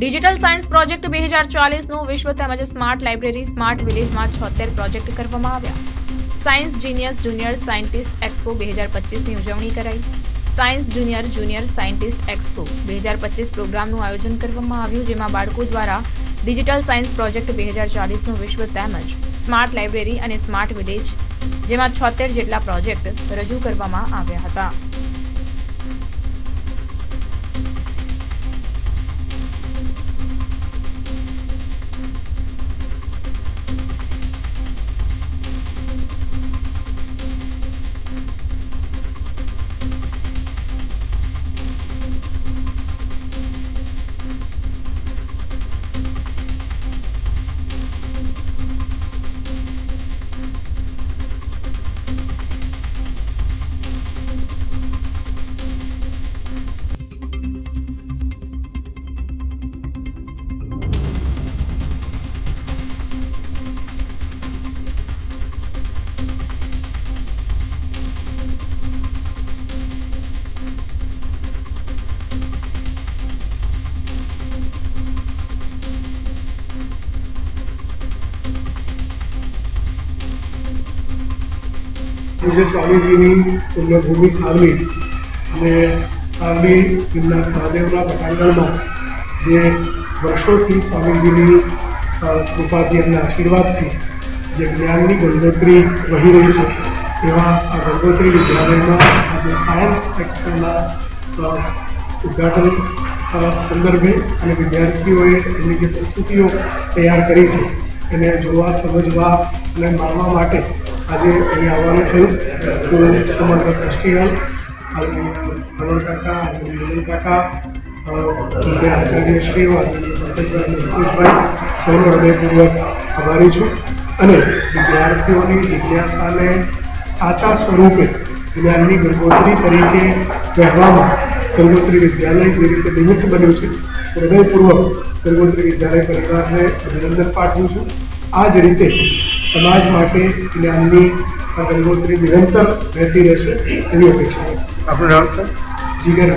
Digital science project 2040નું વિશ્વ તેમજ સ્માર્ટ લાઇબ્રેરી સ્માર્ટ વિલેજમાં 76 પ્રોજેક્ટ કરવામાં આવ્યા। Science genius junior scientist expo 2025ની ઉજવણી કરાઈ। સાયન્સ જુનિયર સાયન્ટિસ્ટ એક્સપો 2025 પ્રોગ્રામનું આયોજન કરવામાં આવ્યું, જેમાં બાળકો દ્વારા ડિજિટલ સાયન્સ પ્રોજેક્ટ 2040નું વિશ્વ તેમજ સ્માર્ટ લાઇબ્રેરી અને સ્માર્ટ વિલેજ જેમાં 76 જેટલા પ્રોજેક્ટ રજૂ કરવામાં આવ્યા હતા। પૂજ્ય સ્વામીજીની પુણ્યભૂમિ સાવલી અને સાવલી એમના મહાદેવના પટાંગણમાં જે વર્ષોથી સ્વામીજીની કૃપાથી એમના આશીર્વાદથી જે જ્ઞાનની ગંગોત્રી વહી રહી છે, એવા આ ગંગોત્રી વિદ્યાલયમાં આજે સાયન્સ એક્સપોના ઉદ્ઘાટન સંદર્ભે અને વિદ્યાર્થીઓએ એમની જે પ્રસ્તુતિઓ તૈયાર કરી છે એને જોવા, સમજવા અને માણવા માટે આજે અહીં આવવાનું થયું। તો સમગ્ર ટ્રસ્ટીગણ, પ્રણવ કાકા, મિલન કાકા, આચાર્યશ્રીઓ, પંકજભાઈ, હિતેશભાઈ, સૌનો હૃદયપૂર્વક આભારી છું અને વિદ્યાર્થીઓની જિજ્ઞાસાને સાચા સ્વરૂપે જ્ઞાનની ગંગોત્રી તરીકે કહેવામાં ગંગોત્રી વિદ્યાલય જે રીતે નિમિત્ત બન્યું છે, હૃદયપૂર્વક ગંગોત્રી વિદ્યાલય પરિવારને અભિનંદન પાઠવું છું। આ જ રીતે સમાજ માટે જ્ઞાનની ગંગોત્રી નિરંતર રહેતી રહેશે એવી અપેક્ષા। આપનું નામ સર? જીગર।